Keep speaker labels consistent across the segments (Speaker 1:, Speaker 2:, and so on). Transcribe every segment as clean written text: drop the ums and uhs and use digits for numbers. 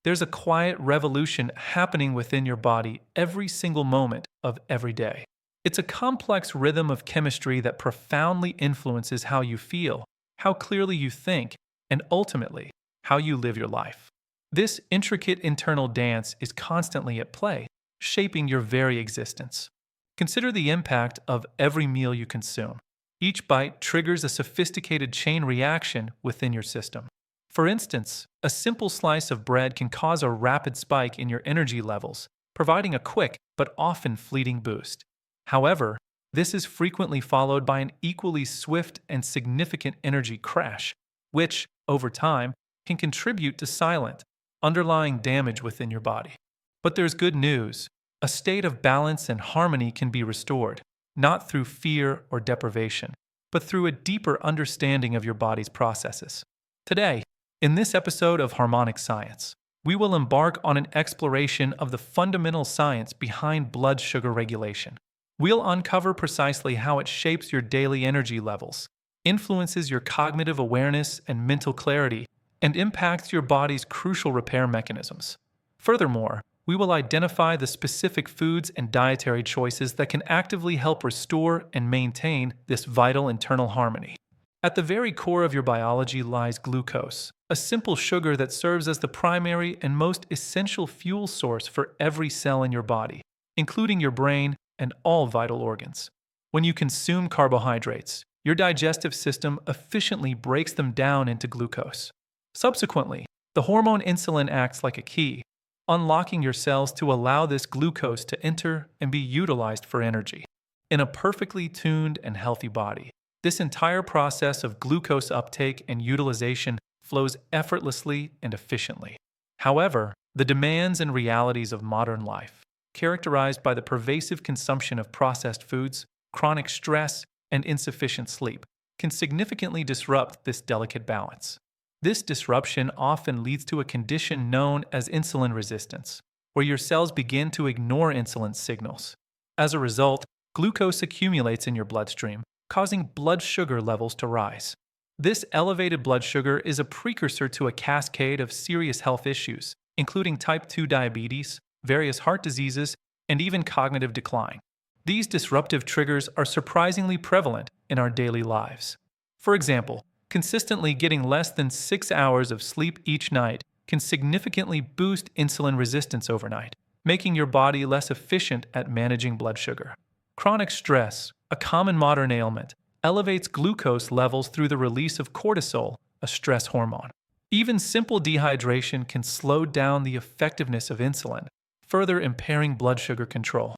Speaker 1: There's a quiet revolution happening within your body every single moment of every day. It's a complex rhythm of chemistry that profoundly influences how you feel, how clearly you think, and ultimately, how you live your life. This intricate internal dance is constantly at play, shaping your very existence. Consider the impact of every meal you consume. Each bite triggers a sophisticated chain reaction within your system. For instance, a simple slice of bread can cause a rapid spike in your energy levels, providing a quick but often fleeting boost. However, this is frequently followed by an equally swift and significant energy crash, which, over time, can contribute to silent, underlying damage within your body. But there's good news. A state of balance and harmony can be restored, not through fear or deprivation, but through a deeper understanding of your body's processes. Today, in this episode of Harmonic Science, we will embark on an exploration of the fundamental science behind blood sugar regulation. We'll uncover precisely how it shapes your daily energy levels, influences your cognitive awareness and mental clarity, and impacts your body's crucial repair mechanisms. Furthermore, we will identify the specific foods and dietary choices that can actively help restore and maintain this vital internal harmony. At the very core of your biology lies glucose, a simple sugar that serves as the primary and most essential fuel source for every cell in your body, including your brain and all vital organs. When you consume carbohydrates, your digestive system efficiently breaks them down into glucose. Subsequently, the hormone insulin acts like a key, unlocking your cells to allow this glucose to enter and be utilized for energy. In a perfectly tuned and healthy body, this entire process of glucose uptake and utilization flows effortlessly and efficiently. However, the demands and realities of modern life, characterized by the pervasive consumption of processed foods, chronic stress, and insufficient sleep, can significantly disrupt this delicate balance. This disruption often leads to a condition known as insulin resistance, where your cells begin to ignore insulin signals. As a result, glucose accumulates in your bloodstream, causing blood sugar levels to rise. This elevated blood sugar is a precursor to a cascade of serious health issues, including type 2 diabetes, various heart diseases, and even cognitive decline. These disruptive triggers are surprisingly prevalent in our daily lives. For example, consistently getting less than 6 hours of sleep each night can significantly boost insulin resistance overnight, making your body less efficient at managing blood sugar. Chronic stress, a common modern ailment, elevates glucose levels through the release of cortisol, a stress hormone. Even simple dehydration can slow down the effectiveness of insulin, further impairing blood sugar control.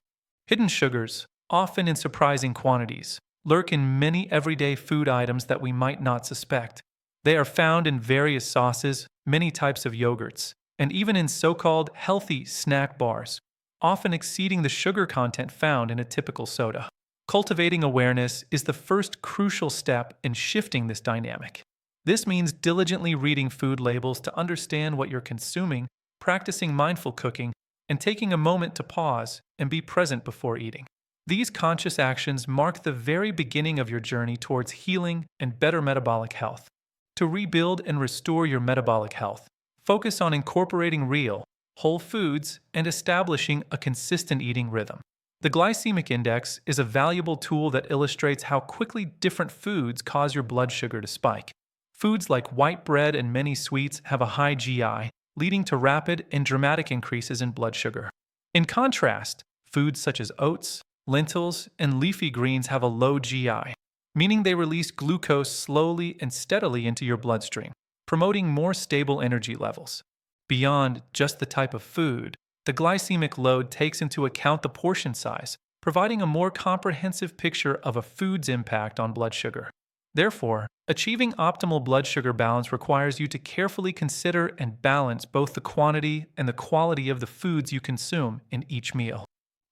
Speaker 1: Hidden sugars, often in surprising quantities, lurk in many everyday food items that we might not suspect. They are found in various sauces, many types of yogurts, and even in so-called healthy snack bars, often exceeding the sugar content found in a typical soda. Cultivating awareness is the first crucial step in shifting this dynamic. This means diligently reading food labels to understand what you're consuming, practicing mindful cooking, and taking a moment to pause and be present before eating. These conscious actions mark the very beginning of your journey towards healing and better metabolic health. To rebuild and restore your metabolic health, focus on incorporating real, whole foods and establishing a consistent eating rhythm. The glycemic index is a valuable tool that illustrates how quickly different foods cause your blood sugar to spike. Foods like white bread and many sweets have a high GI, leading to rapid and dramatic increases in blood sugar. In contrast, foods such as oats, lentils, and leafy greens have a low GI, meaning they release glucose slowly and steadily into your bloodstream, promoting more stable energy levels. Beyond just the type of food, the glycemic load takes into account the portion size, providing a more comprehensive picture of a food's impact on blood sugar. Therefore, achieving optimal blood sugar balance requires you to carefully consider and balance both the quantity and the quality of the foods you consume in each meal.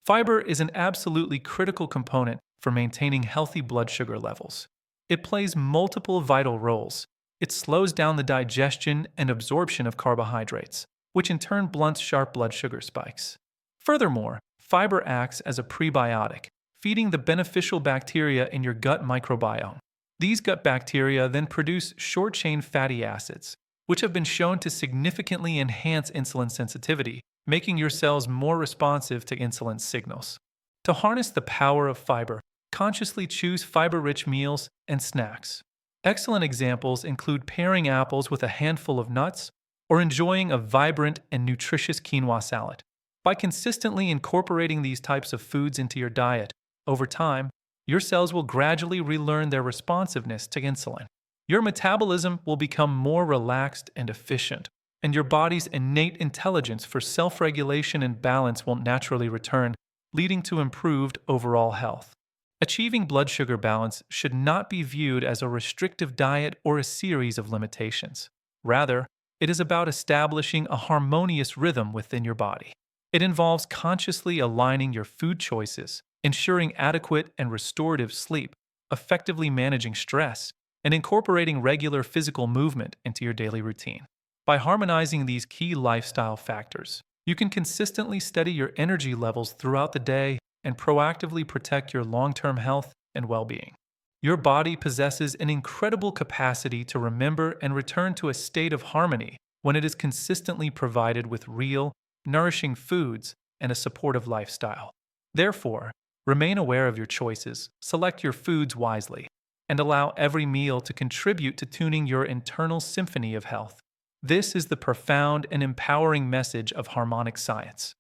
Speaker 1: Fiber is an absolutely critical component for maintaining healthy blood sugar levels. It plays multiple vital roles. It slows down the digestion and absorption of carbohydrates, which in turn blunts sharp blood sugar spikes. Furthermore, fiber acts as a prebiotic, feeding the beneficial bacteria in your gut microbiome. These gut bacteria then produce short-chain fatty acids, which have been shown to significantly enhance insulin sensitivity, making your cells more responsive to insulin signals. To harness the power of fiber, consciously choose fiber-rich meals and snacks. Excellent examples include pairing apples with a handful of nuts or enjoying a vibrant and nutritious quinoa salad. By consistently incorporating these types of foods into your diet, over time, your cells will gradually relearn their responsiveness to insulin. Your metabolism will become more relaxed and efficient, and your body's innate intelligence for self-regulation and balance will naturally return, leading to improved overall health. Achieving blood sugar balance should not be viewed as a restrictive diet or a series of limitations. Rather, it is about establishing a harmonious rhythm within your body. It involves consciously aligning your food choices, ensuring adequate and restorative sleep, effectively managing stress, and incorporating regular physical movement into your daily routine. By harmonizing these key lifestyle factors, you can consistently steady your energy levels throughout the day and proactively protect your long-term health and well-being. Your body possesses an incredible capacity to remember and return to a state of harmony when it is consistently provided with real, nourishing foods and a supportive lifestyle. Therefore, remain aware of your choices, select your foods wisely, and allow every meal to contribute to tuning your internal symphony of health. This is the profound and empowering message of harmonic science.